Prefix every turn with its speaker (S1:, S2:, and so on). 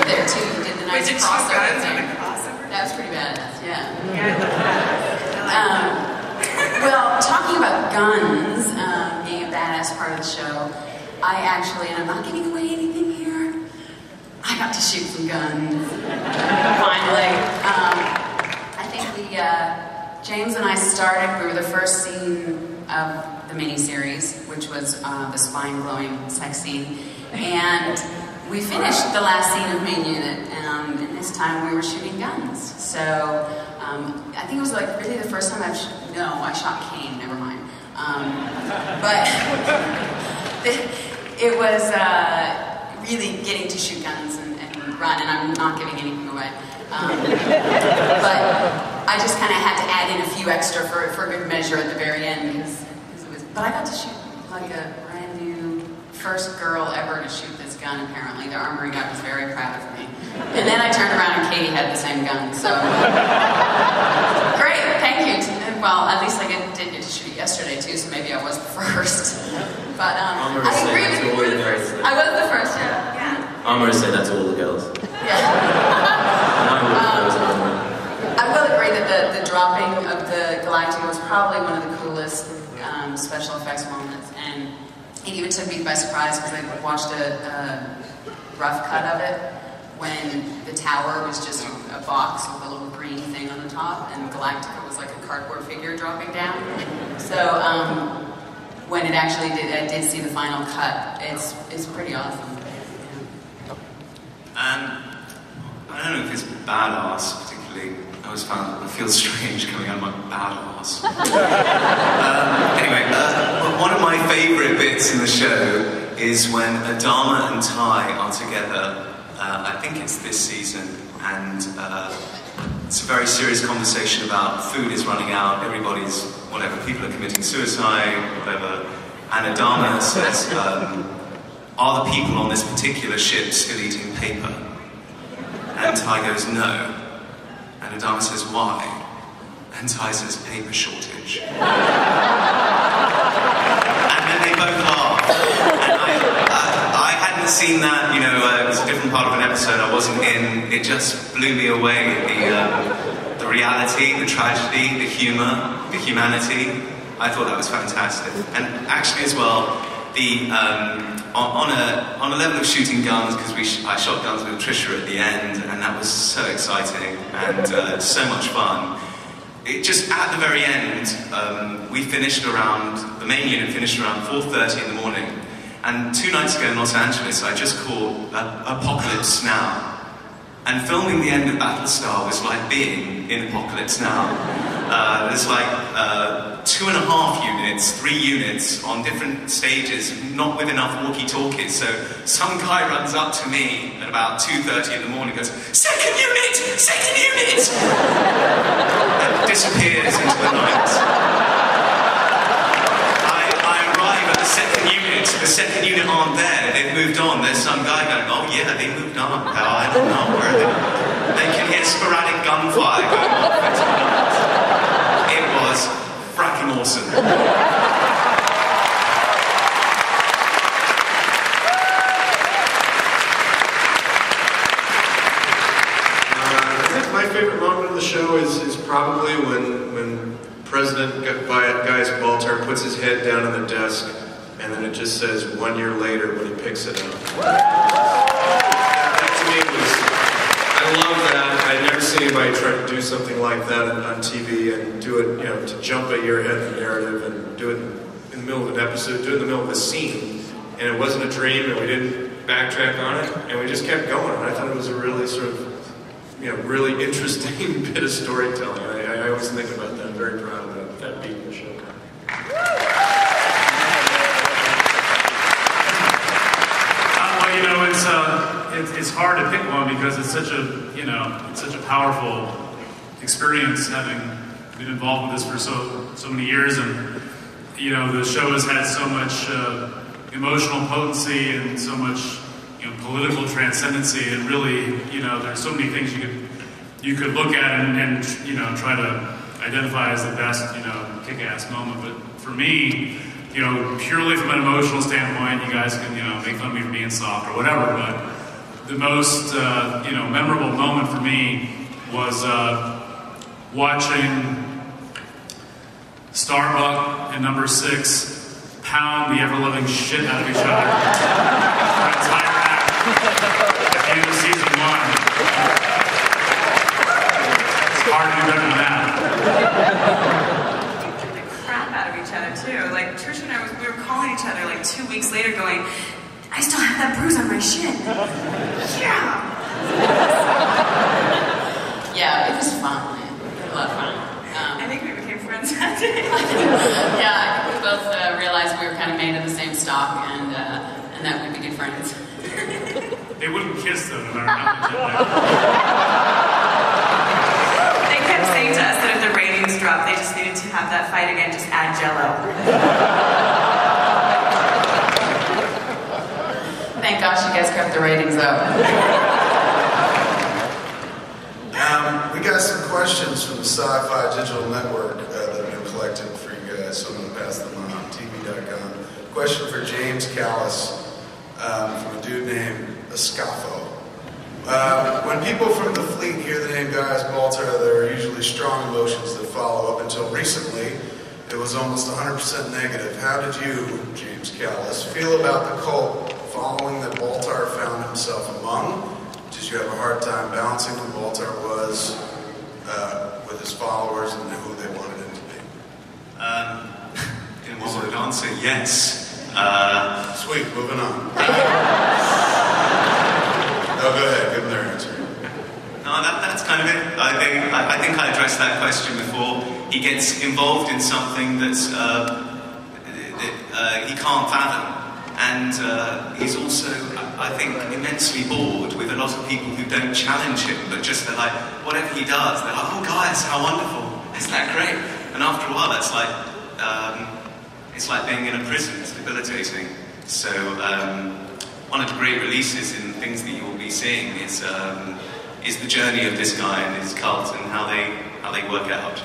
S1: there too. You did the nice crossover thing. That was pretty badass, yeah. Well, talking about guns being a badass part of the show, I actually, and I'm not giving away anything here, I got to shoot some guns, finally. I think James and I started, we were the first scene of the miniseries, which was the spine-blowing sex scene, and we finished the last scene of Main Unit, and this time we were shooting guns. So, I think it was like really the first time I shot Kane, never mind. But it was really getting to shoot guns and run, and I'm not giving anything away. But I just kind of had to add in a few extra for good measure at the very end, because it was. But I got to shoot like a brand new first girl ever to shoot this gun. Apparently, the armory guy was very proud of me. And then I turned around and Katie had the same gun. So great, thank you. Well, at least I did get to shoot yesterday too, so maybe I was the first. But I agree with you. I was the first, yeah.
S2: I'm going to say that to all the girls.
S1: Yeah. I will agree that the dropping of the Galactica was probably one of the coolest special effects moments, and it even took me by surprise because I watched a rough cut of it when the tower was just a box with a little green thing on the top, and Galactica was like a cardboard figure dropping down. So when it actually I did see the final cut. It's pretty awesome.
S3: I don't know if it's badass particularly. I always found it feels strange coming out of my badass. Anyway, one of my favourite bits in the show is when Adama and Ty are together. I think it's this season, and it's a very serious conversation about food is running out, everybody's, whatever, people are committing suicide, whatever, and Adama says, are the people on this particular ship still eating paper? And Ty goes, no. And Adama says, why? And Ty says, paper shortage. And then they both laugh. And I hadn't seen that, you know, it was a different part of an episode I wasn't in. It just blew me away. The reality, the tragedy, the humour, the humanity. I thought that was fantastic. And actually as well, on a level of shooting guns, because I shot guns with Tricia at the end, and that was so exciting and so much fun. It just, at the very end, we finished around, the main unit finished around 4:30 in the morning, and 2 nights ago in Los Angeles I just caught Apocalypse Now. And filming the end of Battlestar was like being in Apocalypse Now. There's like 2.5 units, 3 units on different stages, not with enough walkie-talkies. So some guy runs up to me at about 2:30 in the morning and goes, "Second unit! Second unit!" and disappears into the night. I arrive at the second unit. The second unit aren't there. They've moved on. There's some guy going, "Oh yeah, they moved on. I don't know where they are." They can hear sporadic gunfire going off into the night. It was fracking awesome.
S4: I think my favorite moment of the show is probably when President Gaius Baltar puts his head down on the desk, and then it just says 1 year later when he picks it up. That to me was, I love that. I'd never seen anybody try to do something like that on TV and do it, you know, to jump a year ahead of the narrative and do it in the middle of an episode, do it in the middle of a scene. And it wasn't a dream, and we didn't backtrack on it, and we just kept going. And I thought it was a really sort of, you know, really interesting bit of storytelling. I always think about that. I'm very proud of that beat in the show.
S5: Well, you know, it's hard to pick one because it's such a, you know, it's such a powerful experience having been involved with this for so many years, and you know, the show has had so much emotional potency and so much, you know, political transcendency, and really, you know, there's so many things you could look at and you know, try to identify as the best, you know, kick-ass moment. But for me, you know, purely from an emotional standpoint, you guys can, you know, make fun of me for being soft or whatever, but the most memorable moment for me was watching Starbuck and Number 6 pound the ever-loving shit out of each other for an entire act at the end of season 1. It's hard to do better than that.
S1: The crap out of each other too. Like Tricia and I we were calling each other like 2 weeks later going, I still have that bruise on my shin. Yeah. Yeah, it was fun. A lot of fun. I think we became friends that day. Yeah, we both realized we were kind of made of the same stock and that we'd be good friends.
S5: They wouldn't kiss though, no matter how much it was.
S1: They kept saying to us that if the ratings dropped, they just needed to have that fight again, just add Jell-O. Thank gosh you guys kept the ratings up.
S2: We got some questions from the Sci-Fi Digital Network that have been collected for you guys, so I'm going to pass them on TV.com. Question for James Callis from a dude named Escafo. When people from the fleet hear the name Gaius Baltar, there are usually strong emotions that follow. Up until recently, it was almost 100% negative. How did you, James Callis, feel about the cult following that Baltar found himself among? Did you have a hard time balancing who Baltar was with his followers and who they wanted him to be?
S3: In one word answer, yes.
S2: Sweet, moving on. No, go ahead, give them their answer.
S3: No, that's kind of it. I think I addressed that question before. He gets involved in something that's that he can't fathom. And he's also, I think, immensely bored with a lot of people who don't challenge him, but just they're like, whatever he does, they're like, oh guys, how wonderful, isn't that great? And after a while, that's like, it's like being in a prison, it's debilitating. So one of the great releases in things that you will be seeing is the journey of this guy and his cult and how they work out.